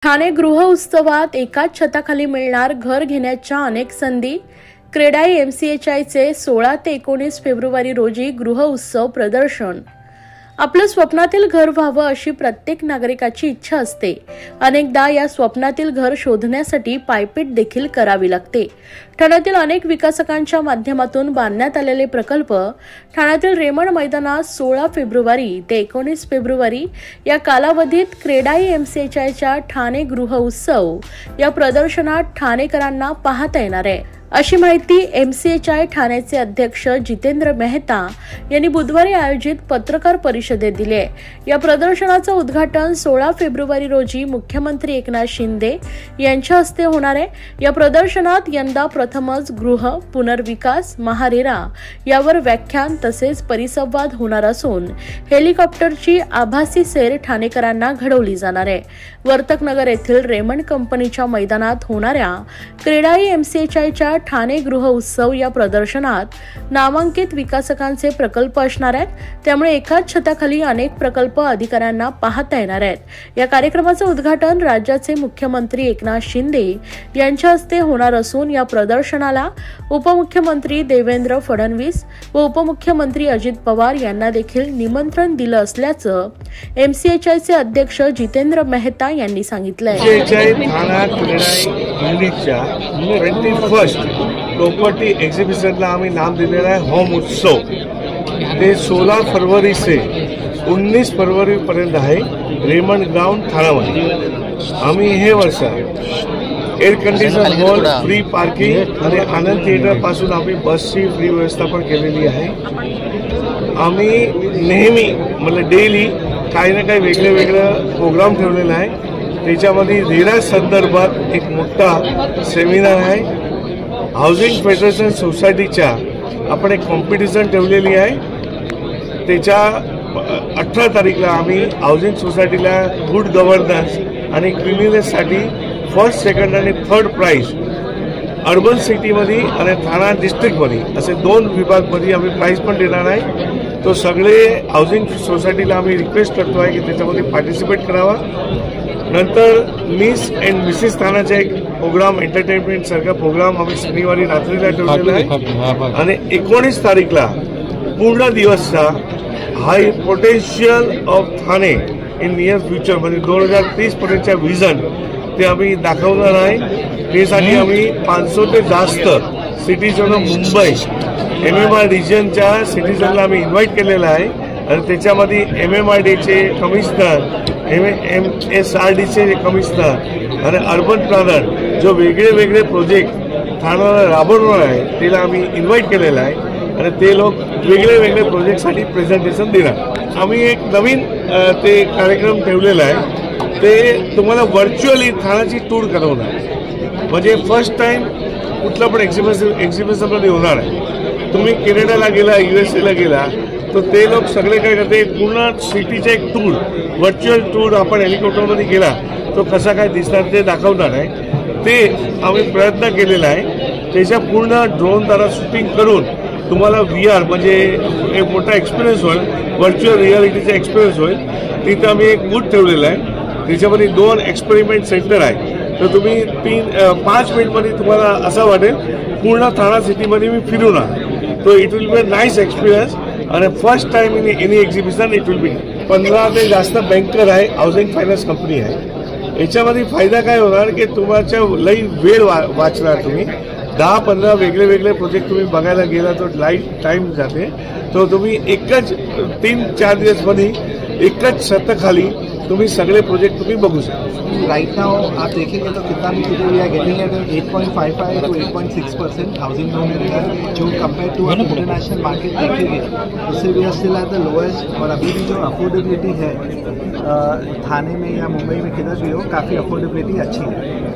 ठाणे गृह उत्सवात एकाच छताखाली मिळणार घर घेण्याच्या अनेक संधी। क्रेडाई एमसीएचआयचे 16 ते 19 फेब्रुवारी रोजी गृह उत्सव प्रदर्शन। आपलं स्वप्नातील घर व्हावं अशी प्रत्येक नागरिकाची इच्छा असते। अनेकदा या स्वप्नातील घर शोधण्यासाठी पायपीट देखील करावी लागते। ठाण्यातील अनेक विकासकांच्या माध्यमातून बांधण्यात आलेले प्रकल्प ठाण्यातील रेमंड मैदानात 16 फेब्रुवारी ते 19 फेब्रुवारी या कालावधीत क्रेडाई एमसीएचआयच्या ठाणे गृह उत्सव या प्रदर्शनात ठाणेकरांना पाहता येणार आहे, अशी माहिती एमसीएचआय ठाण्याचे अध्यक्ष जितेंद्र मेहता यांनी बुधवारी आयोजित पत्रकार परिषदेत दिले। या प्रदर्शनाचं उद्घाटन 16 फेब्रुवारी रोजी मुख्यमंत्री एकनाथ शिंदे यांच्या हस्ते होणार आहे। या प्रदर्शनात यंदा प्रथमच गृह पुनर्विकास महारेरा यावर व्याख्यान तसेच परिसंवाद होणार असून हेलिकॉप्टरची आभासी सैर ठाणेकरांना घडवली जाणार आहे। वर्तकनगर येथील रेमंड कंपनीच्या मैदानात होणाऱ्या क्रेडाई एमसीएचआयच्या ठाणे गृह उत्सव या प्रदर्शनात नामांकित विकासकांचे प्रकल्प असणार आहेत, त्यामुळे एकाच छताखाली अनेक प्रकल्प अधिकाऱ्यांना पाहता येणार आहेत। या कार्यक्रमाचे उद्घाटन राज्याचे मुख्यमंत्री एकनाथ शिंदे यांच्या हस्ते होणार असून या प्रदर्शनाला उपमुख्यमंत्री देवेंद्र फडणवीस व उपमुख्यमंत्री अजित पवार यांना देखील निमंत्रण दिलं असल्याचं एमसीएचआयचे अध्यक्ष जितेंद्र मेहता यांनी सांगितलंय। प्रॉपर्टी एक्झिबिशनला आम्ही नाम दिलेलं आहे होम उत्सव। ते 16 फरवरी से 19 फरवरी पर्यंत आहे रेमंड ग्राउंड ठाण्यामध्ये। आम्ही हे वर्ष air condition hall, free parking आणि आनंद थिएटर पासून आम्ही बसची फ्री व्यवस्था पण केलेली आहे। आम्ही नेहमी म्हणजे डेली काही ना काही वेगळं प्रोग्राम ठेवलेला आहे। त्याच्यामध्ये रेरा संदर्भात एक मोठा सेमिनार आहे। हाऊसिंग फेडरेशन सोसायटीच्या आपण एक कॉम्पिटिशन ठेवलेली आहे। त्याच्या 18 तारीखला आम्ही हाऊसिंग सोसायटीला गुड गव्हर्नन्स आणि क्लिनिनेससाठी फर्स्ट, सेकंड आणि थर्ड प्राइज अर्बन सिटीमध्ये आणि ठाणा डिस्ट्रिक्टमध्ये असे 2 विभागमध्ये आम्ही प्राइज पण देणार आहे। तो सगळे हाऊसिंग सोसायटीला आम्ही रिक्वेस्ट करतो आहे की त्याच्यामध्ये पार्टिसिपेट करावा। नंतर मिस अँड मिसेस ठाण्याचा एक प्रोग्राम, एंटरटेनमेंट सारखा प्रोग्राम आम्ही शनिवारी रात्रीला ठेवलेला आहे आणि 19 तारीखला पूर्ण दिवसचा high potential of Thane in near future म्हणजे 2030 पर्यंतच्या विजन ते आम्ही दाखवणार आहे। त्यासाठी आम्ही 500 ते जास्त सिटीजन मुंबई MMR रिजनच्या सिटीजनला आम्ही इन्व्हाइट केलेलं आहे आणि त्याच्यामध्ये MMRDचे कमिशनर, MSRDचे कमिशनर आणि अर्बन प्लॅनर जो वेगळे प्रोजेक्ट ठाण्याला राबवणार आहे त्याला आम्ही इन्व्हाइट केलेलं आहे आणि ते लोक वेगळे प्रोजेक्टसाठी प्रेझेंटेशन देणार। आम्ही एक नवीन ते कार्यक्रम ठेवलेला आहे, ते तुम्हाला व्हर्च्युअली ठाण्याची टूर करवणार। म्हणजे फर्स्ट टाइम कुठला पण एक्झिबिशनमध्ये होणार आहे। तुम्ही कॅनडाला गेला, USA ला गेला तर ते लोक सगळे काय करते, पूर्ण सिटीचे एक टूर, व्हर्च्युअल टूर आपण हेलिकॉप्टरमध्ये गेला तो कसा काय दिसणार ते दाखवणार आहे। ते आम्ही प्रयत्न केलेला आहे। त्याच्या पूर्ण ड्रोन द्वारा शूटिंग करून तुम्हाला VR म्हणजे एक मोठा एक्सपिरियन्स होईल, व्हर्च्युअल रियालिटीचा एक्सपिरियन्स होईल। तिथं आम्ही एक बूथ ठेवलेला आहे, त्याच्यामध्ये 2 एक्सपेरिमेंट सेंटर आहे। तर तुम्ही 5 मिनिटमध्ये तुम्हाला असं वाटेल पूर्ण ठाणा सिटीमध्ये मी फिरून आहे। तो it will be a nice experience आणि first time in any exhibition it will be. 15 ते जास्त बँकर आहे, हाऊसिंग फायनान्स कंपनी आहे। याच्यामध्ये फायदा काय होणार की तुमच्या लई वेळ वाचणार। तुम्ही 10-15 वेगळे प्रोजेक्ट तुम्ही बघायला गेला तो टाइम जाते। तो तुम्ही एकच 3-4 दिवसमध्ये एकच छताखाली तुम्ही सगळे प्रोजेक्ट तुम्ही बघू शकता। राइट नाउ आप देखेंगे तो कितना भी we are getting at 8.55 to 8.6% housing loan जो कंपेयर टू इंटरनेशनल मार्केट देखेंगे उससे we are still at the lowest. और अभी भी जो अफोर्डेबिलिटी है ठाणे में या मुंबई में किधर भी हो, काफ़ी अफोर्डेबिलिटी अच्छी है।